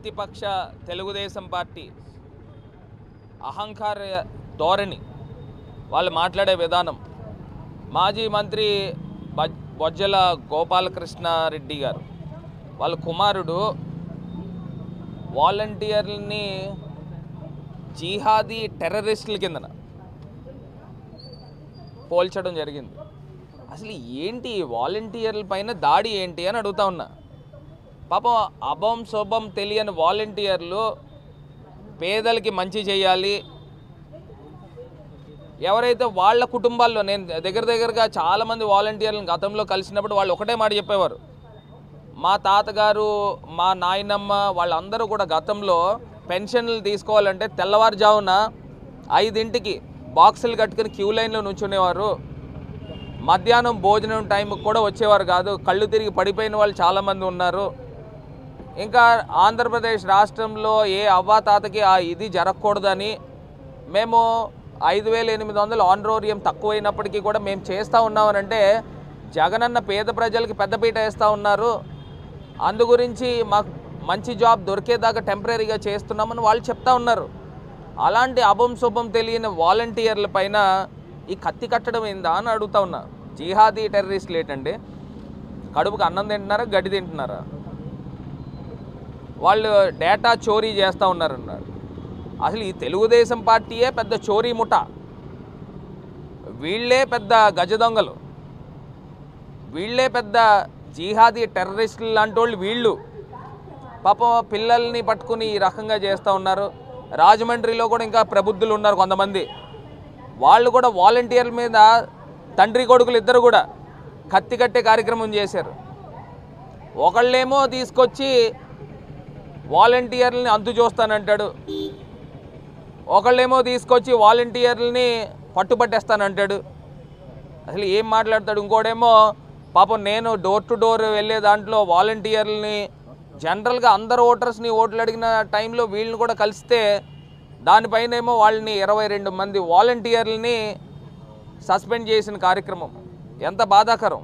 ప్రతిపక్ష తెలుగుదేశం పార్టీ అహంకార ధోరణి, వాళ్ళు మాట్లాడే విధానం, మాజీ మంత్రి బొజ్జల గోపాలకృష్ణారెడ్డి గారు వాళ్ళ కుమారుడు వాలంటీర్లని జిహాదీ టెర్రరిస్టుల కిందన పోల్చడం జరిగింది. అసలు ఏంటి వాలంటీర్ల పైన దాడి ఏంటి అని అడుగుతా ఉన్నా. పాపం అభం శుభం తెలియని వాలంటీర్లు పేదలకి మంచి చేయాలి, ఎవరైతే వాళ్ళ కుటుంబాల్లో, నేను దగ్గరగా చాలామంది వాలంటీర్లను గతంలో కలిసినప్పుడు వాళ్ళు ఒకటే మాట చెప్పేవారు, మా తాతగారు మా నాయనమ్మ వాళ్ళందరూ కూడా గతంలో పెన్షన్లు తీసుకోవాలంటే తెల్లవారుజామున 5ంటికి బాక్సులు కట్టుకుని క్యూ లైన్లో నుంచునేవారు, మధ్యాహ్నం భోజనం టైంకి కూడా వచ్చేవారు కాదు, కళ్ళు తిరిగి పడిపోయిన వాళ్ళు చాలామంది ఉన్నారు. ఇంకా ఆంధ్రప్రదేశ్ రాష్ట్రంలో ఏ అవ్వాతాతకి ఇది జరగకూడదని మేము 5,800 ఆనరోరియం తక్కువైనప్పటికీ కూడా మేము చేస్తూ ఉన్నామనంటే జగనన్న పేద ప్రజలకి పెద్దపీట వేస్తూ ఉన్నారు, అందు గురించి మాకు మంచి జాబ్ దొరికేదాకా టెంపరీగా చేస్తున్నామని వాళ్ళు చెప్తా ఉన్నారు. అలాంటి అభం శుభం తెలియని వాలంటీర్ల పైన ఈ కత్తి కట్టడం ఏందా అని అడుగుతా ఉన్నా. జిహాదీ టెర్రరిస్టులు ఏంటండి? కడుపుకి అన్నం తింటున్నారా, గడ్డి తింటున్నారా? వాళ్ళు డేటా చోరీ చేస్తూ ఉన్నారన్నారు. అసలు ఈ తెలుగుదేశం పార్టీయే పెద్ద చోరీ ముఠ, వీళ్ళే పెద్ద గజ దొంగలు, వీళ్ళే పెద్ద జిహాదీ టెర్రరిస్టులు లాంటి వాళ్ళు వీళ్ళు. పాపం పిల్లల్ని పట్టుకుని ఈ రకంగా చేస్తూ ఉన్నారు. రాజమండ్రిలో కూడా ఇంకా ప్రబుద్ధులు ఉన్నారు కొంతమంది, వాళ్ళు కూడా వాలంటీర్ల మీద తండ్రి కొడుకులు ఇద్దరు కూడా కత్తి కట్టే కార్యక్రమం చేశారు. ఒకళ్ళేమో తీసుకొచ్చి వాలంటీర్లని అంతు చూస్తానంటాడు, ఒకళ్ళేమో తీసుకొచ్చి వాలంటీర్లని పట్టుబట్టేస్తానంటాడు. అసలు ఏం మాట్లాడతాడు? ఇంకోడేమో పాపం నేను డోర్ టు డోర్ వెళ్ళే దాంట్లో వాలంటీర్లని జనరల్గా అందరు ఓటర్స్ని ఓట్లు అడిగిన టైంలో వీళ్ళని కూడా కలిస్తే దానిపైన ఏమో వాళ్ళని 22 మంది వాలంటీర్లని సస్పెండ్ చేసిన కార్యక్రమం ఎంత బాధాకరం.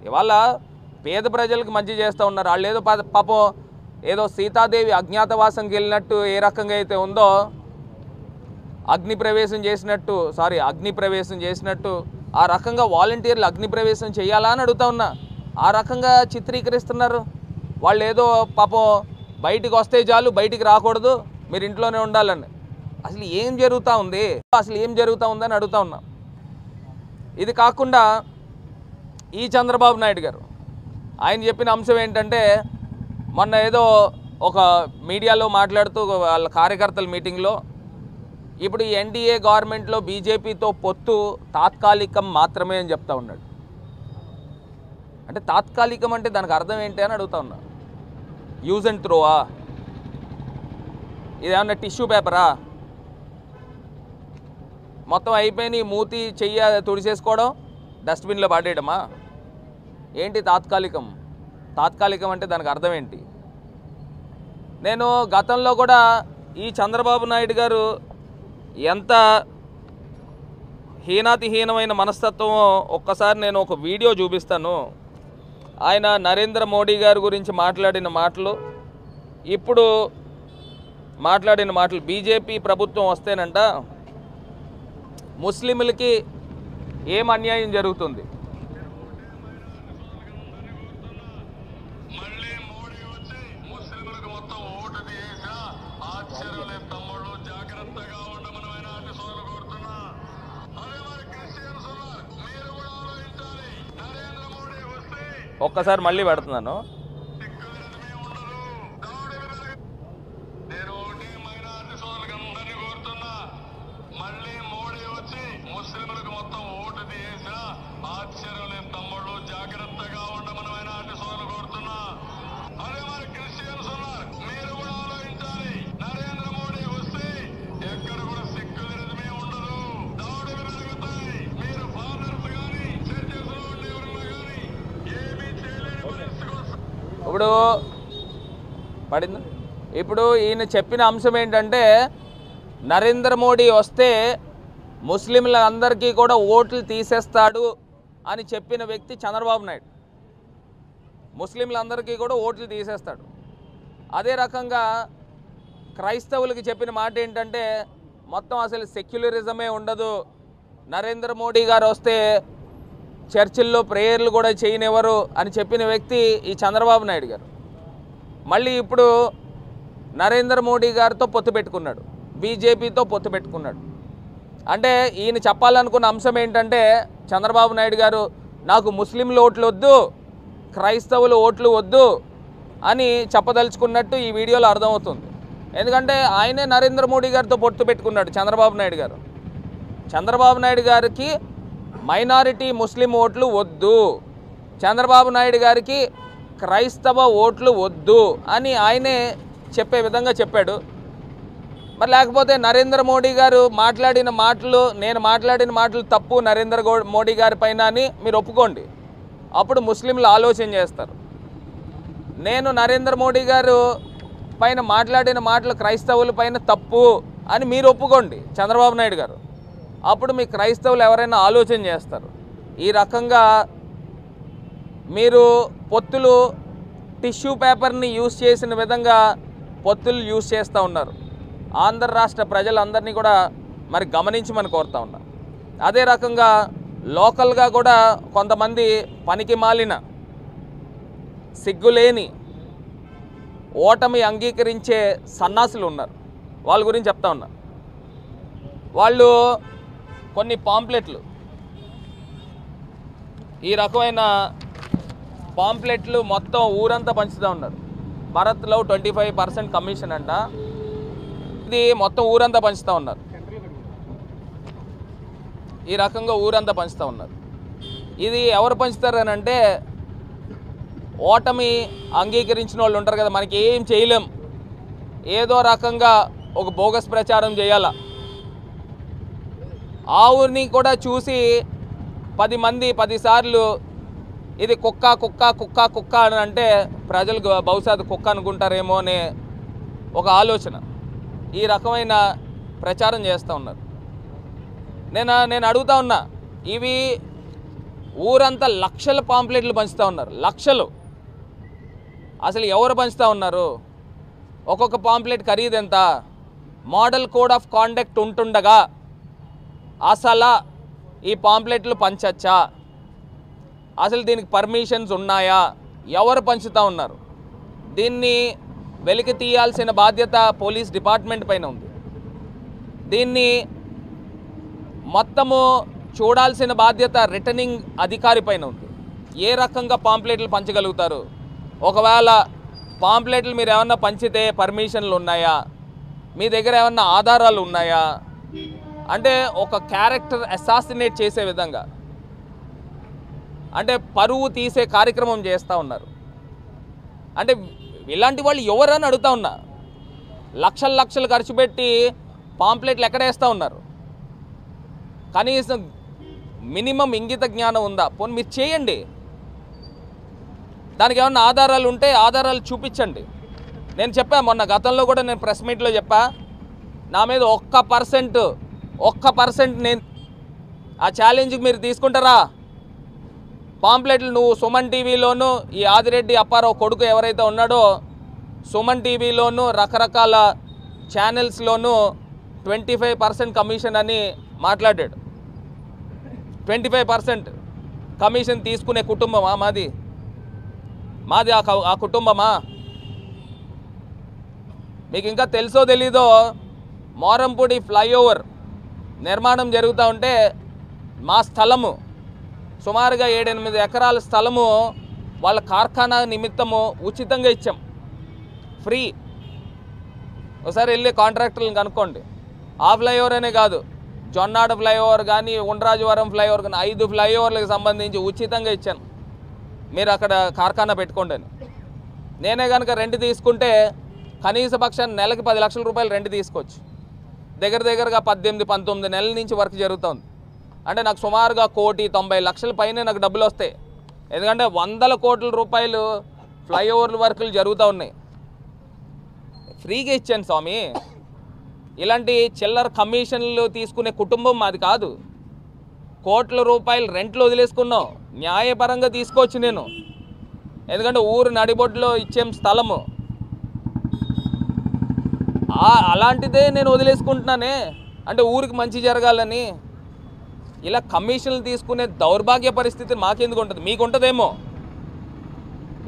ఇవాళ పేద ప్రజలకు మంచి చేస్తూ ఉన్నారు. వాళ్ళు ఏదో పాపం ఏదో సీతాదేవి అజ్ఞాతవాసంకి వెళ్ళినట్టు ఏ రకంగా అయితే ఉందో అగ్నిప్రవేశం చేసినట్టు ఆ రకంగా వాలంటీర్లు అగ్నిప్రవేశం చేయాలా అని అడుగుతా ఉన్నా. ఆ రకంగా చిత్రీకరిస్తున్నారు. వాళ్ళు ఏదో పాపం బయటికి వస్తే చాలు, బయటికి రాకూడదు, మీరు ఇంట్లోనే ఉండాలని. అసలు ఏం జరుగుతూ ఉందని అడుగుతా ఉన్నా. ఇది కాకుండా ఈ చంద్రబాబు నాయుడు గారు ఆయన చెప్పిన అంశం ఏంటంటే, మొన్న ఏదో ఒక మీడియాలో మాట్లాడుతూ వాళ్ళ కార్యకర్తల మీటింగ్లో ఇప్పుడు ఈ ఎన్డీఏ గవర్నమెంట్లో బీజేపీతో పొత్తు తాత్కాలికం మాత్రమే అని చెప్తా ఉన్నాడు. అంటే తాత్కాలికం అంటే దానికి అర్థం ఏంటి అని అడుగుతా ఉన్నా. యూజ్ అండ్ త్రోవా? ఇదేమన్నా టిష్యూ పేపరా? మొత్తం అయిపోయి మూతి చెయ్య తుడిసేసుకోవడం, డస్ట్బిన్లో పడేయడమా? ఏంటి తాత్కాలికం? తాత్కాలికం అంటే దానికి అర్థం ఏంటి? నేను గతంలో కూడా ఈ చంద్రబాబు నాయుడు గారు ఎంత హీనాతిహీనమైన మనస్తత్వమో ఒక్కసారి నేను ఒక వీడియో చూపిస్తాను. ఆయన నరేంద్ర మోడీ గారి గురించి మాట్లాడిన మాటలు, ఇప్పుడు మాట్లాడిన మాటలు. బీజేపీ ప్రభుత్వం వస్తేనంట ముస్లింలకి ఏం అన్యాయం జరుగుతుంది, ఒక్కసారి మళ్ళీ పెడుతున్నాను. ఇప్పుడు పడింది. ఇప్పుడు ఈయన చెప్పిన అంశం ఏంటంటే, నరేంద్ర మోడీ వస్తే ముస్లింలందరికీ కూడా ఓట్లు తీసేస్తాడు అని చెప్పిన వ్యక్తి చంద్రబాబు నాయుడు. ముస్లింలందరికీ కూడా ఓట్లు తీసేస్తాడు. అదే రకంగా క్రైస్తవులకి చెప్పిన మాట ఏంటంటే మొత్తం అసలు సెక్యులరిజమే ఉండదు, నరేంద్ర మోడీ గారు వస్తే చర్చిల్లో ప్రేయర్లు కూడా చేయనివ్వరు అని చెప్పిన వ్యక్తి ఈ చంద్రబాబు నాయుడు గారు. మళ్ళీ ఇప్పుడు నరేంద్ర మోడీ గారితో పొత్తు పెట్టుకున్నాడు, బీజేపీతో పొత్తు పెట్టుకున్నాడు. అంటే ఈయన చెప్పాలనుకున్న అంశం ఏంటంటే చంద్రబాబు నాయుడు గారు నాకు ముస్లింల ఓట్లు వద్దు, క్రైస్తవుల ఓట్లు వద్దు అని చెప్పదలుచుకున్నట్టు ఈ వీడియోలో అర్థమవుతుంది. ఎందుకంటే ఆయనే నరేంద్ర మోడీ గారితో పొత్తు పెట్టుకున్నాడు చంద్రబాబు నాయుడు గారు. చంద్రబాబు నాయుడు గారికి మైనారిటీ ముస్లిం ఓట్లు వద్దు, చంద్రబాబు నాయుడు గారికి క్రైస్తవ ఓట్లు వద్దు అని ఆయనే చెప్పే విధంగా చెప్పాడు. మరి లేకపోతే నరేంద్ర మోడీ గారు మాట్లాడిన మాటలు, నేను మాట్లాడిన మాటలు తప్పు నరేంద్ర మోడీ గారి పైన అని మీరు ఒప్పుకోండి, అప్పుడు ముస్లింలు ఆలోచన చేస్తారు. నేను నరేంద్ర మోడీ గారు పైన మాట్లాడిన మాటలు క్రైస్తవుల పైన తప్పు అని మీరు ఒప్పుకోండి చంద్రబాబు నాయుడు గారు, అప్పుడు మీ క్రైస్తవులు ఎవరైనా ఆలోచన చేస్తారు. ఈ రకంగా మీరు పొత్తులు టిష్యూ పేపర్ని యూజ్ చేసిన విధంగా పొత్తులు యూజ్ చేస్తూ ఉన్నారు. ఆంధ్ర రాష్ట్ర ప్రజలందరినీ కూడా మరి గమనించమని కోరుతా ఉన్నా. అదే రకంగా లోకల్గా కూడా కొంతమంది పనికి మాలిన సిగ్గులేని ఓటమి అంగీకరించే సన్నాసులు ఉన్నారు. వాళ్ళ గురించి చెప్తా ఉన్నా. వాళ్ళు కొన్ని పాంప్లెట్లు, ఈ రకమైన పాంప్లెట్లు మొత్తం ఊరంతా పంచుతూ ఉన్నారు. భరత్లో 25% కమిషన్ అంట, ఇది మొత్తం ఊరంతా పంచుతూ ఉన్నారు. ఈ రకంగా ఊరంతా పంచుతూ ఉన్నారు. ఇది ఎవరు పంచుతారని అంటే ఓటమి అంగీకరించిన వాళ్ళు ఉంటారు కదా, మనకి ఏం చేయలేం, ఏదో రకంగా ఒక బోగస్ ప్రచారం చేయాల, ఆ ఊరిని కూడా చూసి 10 మంది 10 సార్లు ఇది కుక్క కుక్క కుక్క కుక్క అని అంటే ప్రజలు బహుశా కుక్క అనుకుంటారేమో అనే ఒక ఆలోచన, ఈ రకమైన ప్రచారం చేస్తూ ఉన్నారు. నేను అడుగుతా ఉన్నా, ఇవి ఊరంతా లక్షల పాంప్లెట్లు పంచుతూ ఉన్నారు, లక్షలు. అసలు ఎవరు పంచుతూ ఉన్నారు? ఒక్కొక్క పాంప్లెట్ ఖరీదు ఎంత? మోడల్ కోడ్ ఆఫ్ కాండక్ట్ ఉంటుండగా అసలు ఈ పాంప్లెట్లు పంచచ్చా? అసలు దీనికి పర్మిషన్స్ ఉన్నాయా? ఎవరు పంచుతూ ఉన్నారు? దీన్ని వెలికి తీయాల్సిన బాధ్యత పోలీస్ డిపార్ట్మెంట్ పైన ఉంది. దీన్ని మొత్తము చూడాల్సిన బాధ్యత రిటర్నింగ్ అధికారి పైన ఉంది. ఏ రకంగా పాంప్లెట్లు పంచగలుగుతారు? ఒకవేళ పాంప్లెట్లు మీరు ఏమన్నా పంచితే పర్మిషన్లు ఉన్నాయా? మీ దగ్గర ఏమన్నా ఆధారాలు ఉన్నాయా? అంటే ఒక క్యారెక్టర్ అసాసినేట్ చేసే విధంగా, అంటే పరువు తీసే కార్యక్రమం చేస్తూ ఉన్నారు. అంటే ఇలాంటి వాళ్ళు ఎవరని అడుగుతా ఉన్నా. లక్షలు లక్షలు ఖర్చు పెట్టి పాంప్లెట్లు ఎక్కడ వేస్తూ ఉన్నారు? కనీసం మినిమం ఇంగిత జ్ఞానం ఉందా? పోనీ మీరు చేయండి, దానికి ఏమన్నా ఆధారాలు ఉంటే ఆధారాలు చూపించండి. నేను చెప్పా మొన్న గతంలో కూడా, నేను ప్రెస్ మీట్లో చెప్పా, నా మీద 1% నేను ఆ ఛాలెంజ్కి మీరు తీసుకుంటారా? పాంప్లెట్లు నువ్వు సుమన్ టీవీలోను, ఈ ఆదిరెడ్డి అప్పారావు కొడుకు ఎవరైతే ఉన్నాడో సుమన్ టీవీలోను రకరకాల ఛానల్స్లోనూ 25% కమిషన్ అని మాట్లాడాడు. 25% కమిషన్ తీసుకునే కుటుంబమా మాది? ఆ కుటుంబమా? మీకు ఇంకా తెలుసో తెలీదో, మోరంపూడి ఫ్లైఓవర్ నిర్మాణం జరుగుతూ ఉంటే మా స్థలము సుమారుగా 7-8 ఎకరాల స్థలము వాళ్ళ కార్ఖానా నిమిత్తము ఉచితంగా ఇచ్చాం, ఫ్రీ. ఒకసారి వెళ్ళి కాంట్రాక్టర్లను కనుక్కోండి. ఆ ఫ్లైఓవర్ అనే కాదు, జొన్నాడ ఫ్లైఓవర్ కానీ, ఉండ్రాజవరం ఫ్లైఓవర్ కానీ 5 ఫ్లైఓవర్లకు సంబంధించి ఉచితంగా ఇచ్చాను, మీరు అక్కడ కార్ఖానా పెట్టుకోండి అని. నేనే కనుక రెంట్ తీసుకుంటే కనీస పక్షాన్ని నెలకి 10 లక్షల రూపాయలు రెంట్ తీసుకోవచ్చు. దగ్గరగా 18-19 నెలల నుంచి వర్క్ జరుగుతుంది. అంటే నాకు సుమారుగా 1,90,00,000 పైనే నాకు డబ్బులు వస్తాయి. ఎందుకంటే 100 కోట్ల రూపాయలు ఫ్లైఓవర్ల వర్కులు జరుగుతూ ఉన్నాయి. ఫ్రీగా ఇచ్చాను స్వామి. ఇలాంటి చిల్లర కమిషన్లు తీసుకునే కుటుంబం మాది కాదు. కోట్ల రూపాయలు రెంట్లు వదిలేసుకున్నాం, న్యాయపరంగా తీసుకోవచ్చు నేను. ఎందుకంటే ఊరు నడిబొడ్లో ఇచ్చేం స్థలము. అలాంటిదే నేను వదిలేసుకుంటున్నానే, అంటే ఊరికి మంచి జరగాలని. ఇలా కమిషన్లు తీసుకునే దౌర్భాగ్య పరిస్థితి మాకెందుకు ఉంటుంది? మీకు ఉంటుందేమో,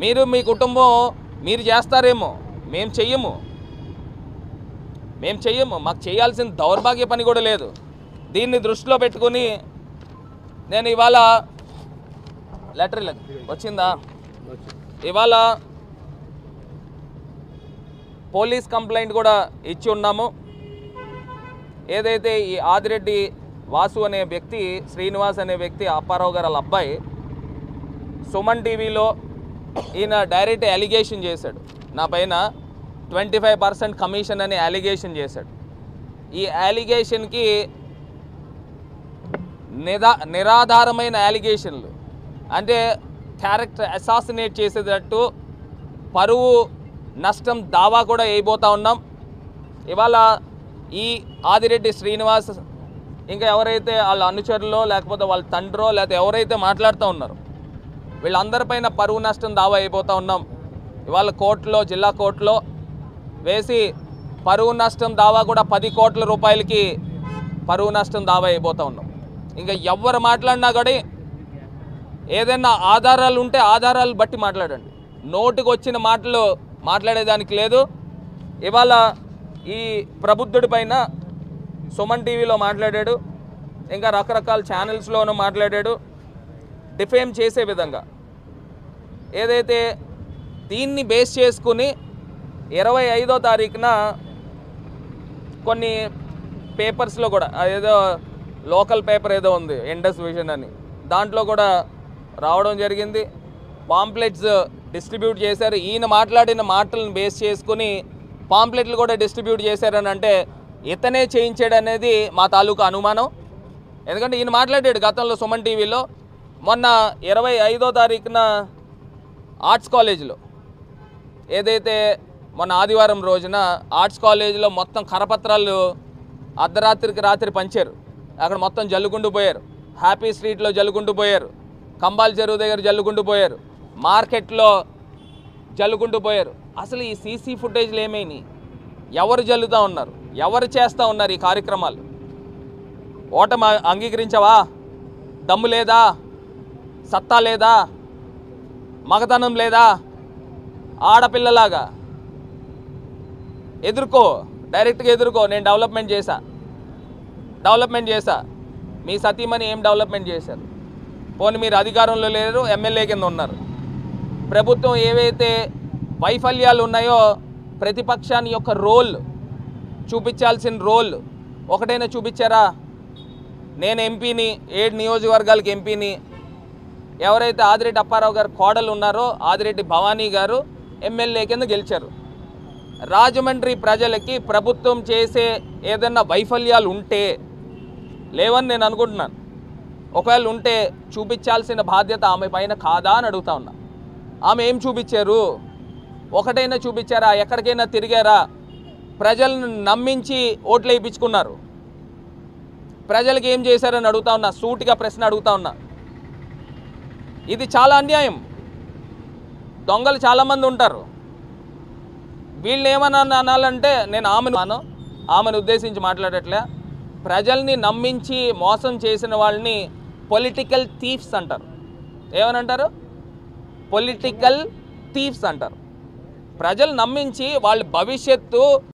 మీరు మీ కుటుంబం మీరు చేస్తారేమో, మేము చెయ్యము. మాకు చేయాల్సిన దౌర్భాగ్య పని కూడా లేదు. దీన్ని దృష్టిలో పెట్టుకుని నేను ఇవాళ లెటర్ వచ్చిందా, ఇవాళ పోలీస్ కంప్లైంట్ కూడా ఇచ్చి ఉన్నాము. ఏదైతే ఈ ఆదిరెడ్డి వాసు అనే వ్యక్తి, శ్రీనివాస్ అనే వ్యక్తి, అప్పారావు గారు వాళ్ళ అబ్బాయి సుమన్ టీవీలో ఈయన డైరెక్ట్ అలిగేషన్ చేశాడు నా పైన 25% కమిషన్ అనే అలిగేషన్ చేశాడు. ఈ అలిగేషన్కి నిరాధారమైన అలిగేషన్లు, అంటే క్యారెక్టర్ అసాసినేట్ చేసేటట్టు పరువు నష్టం దావా కూడా వేయబోతా ఉన్నాం. ఇవాళ ఈ ఆదిరెడ్డి శ్రీనివాస్ ఇంకా ఎవరైతే వాళ్ళ అనుచరులో లేకపోతే వాళ్ళ తండ్రో లేకపోతే ఎవరైతే మాట్లాడుతూ ఉన్నారో వీళ్ళందరిపైన పరువు నష్టం దావా అయిపోతూ ఉన్నాం. ఇవాళ కోర్టులో, జిల్లా కోర్టులో వేసి పరువు నష్టం దావా కూడా 10 కోట్ల రూపాయలకి పరువు నష్టం దావా అయిపోతూ ఉన్నాం. ఇంకా ఎవరు మాట్లాడినా కూడా ఏదైనా ఆధారాలు ఉంటే ఆధారాలు బట్టి మాట్లాడండి, నోటికి వచ్చిన మాటలు మాట్లాడేదానికి లేదు. ఇవాళ ఈ ప్రబుద్ధుడి పైన సుమన్ టీవీలో మాట్లాడాడు, ఇంకా రకరకాల ఛానల్స్లోనూ మాట్లాడాడు డిఫేమ్ చేసే విధంగా. ఏదైతే దీన్ని బేస్ చేసుకుని 25వ తారీఖున కొన్ని పేపర్స్లో కూడా, ఏదో లోకల్ పేపర్ ఏదో ఉంది ఇండస్ విజన్ అని, దాంట్లో కూడా రావడం జరిగింది. పాంప్లెట్స్ డిస్ట్రిబ్యూట్ చేశారు. ఈయన మాట్లాడిన మాటలను బేస్ చేసుకుని పాంప్లెట్లు కూడా డిస్ట్రిబ్యూట్ చేశారని అంటే ఇతనే చేయించాడనేది మా తాలూకా అనుమానం. ఎందుకంటే ఈయన మాట్లాడాడు గతంలో సుమన్ టీవీలో. మొన్న 25వ తారీఖున ఆర్ట్స్ కాలేజీలో, ఏదైతే మొన్న ఆదివారం రోజున ఆర్ట్స్ కాలేజీలో మొత్తం కరపత్రాలు అర్ధరాత్రికి రాత్రి పంచారు. అక్కడ మొత్తం జల్లుకుంటూ పోయారు. హ్యాపీ స్ట్రీట్లో జల్లుకుంటూ పోయారు, కంబాల్ చెరువు దగ్గర జల్లుకుంటూ పోయారు, మార్కెట్లో జల్లుకుంటూ పోయారు. అసలు ఈ సీసీ ఫుటేజ్లు ఏమైనాయి? ఎవరు జల్లుతూ ఉన్నారు? ఎవరు చేస్తూ ఉన్నారు ఈ కార్యక్రమాలు? ఓటమి అంగీకరించవా? దమ్ము లేదా? సత్తా లేదా? మగతనం లేదా? ఆడపిల్లలాగా ఎదుర్కో, డైరెక్ట్గా ఎదుర్కో. నేను డెవలప్మెంట్ చేశా. మీ సతీమణి ఏం డెవలప్మెంట్ చేశారు? పోనీ మీరు అధికారంలో లేరు, ఎమ్మెల్యే కింద ఉన్నారు. ప్రభుత్వం ఏవైతే వైఫల్యాలు ఉన్నాయో ప్రతిపక్షాన్ని యొక్క రోల్ చూపించాల్సిన రోల్ ఒకటైనా చూపించారా? నేను ఎంపీని, 7 నియోజకవర్గాలకు ఎంపీని. ఎవరైతే ఆదిరెడ్డి అప్పారావు గారు కోడలు ఉన్నారో ఆదిరెడ్డి భవానీ గారు ఎమ్మెల్యే కింద గెలిచారు. రాజమండ్రి ప్రజలకి ప్రభుత్వం చేసే ఏదన్నా వైఫల్యాలు ఉంటే, లేవని నేను అనుకుంటున్నాను, ఒకవేళ ఉంటే చూపించాల్సిన బాధ్యత ఆమె పైన కాదా అని అడుగుతా ఉన్నా. ఆమె ఏం చూపించారు? ఒకటైనా చూపించారా? ఎక్కడికైనా తిరిగారా? ప్రజలను నమ్మించి ఓట్లు వేయించుకున్నారు. ప్రజలకు ఏం చేశారని అడుగుతా ఉన్నా, సూటిగా ప్రశ్న అడుగుతా ఉన్నా. ఇది చాలా అన్యాయం. దొంగలు చాలామంది ఉంటారు. వీళ్ళు ఏమన్నా అనాలంటే నేను ఆమెను ఉద్దేశించి మాట్లాడట్లే. ప్రజల్ని నమ్మించి మోసం చేసిన వాళ్ళని పొలిటికల్ థీఫ్స్ అంటారు. ఏమనంటారు? పొలిటికల్ థీఫ్స్ అంటారు. ప్రజలు నమ్మించి వాళ్ళ భవిష్యత్తు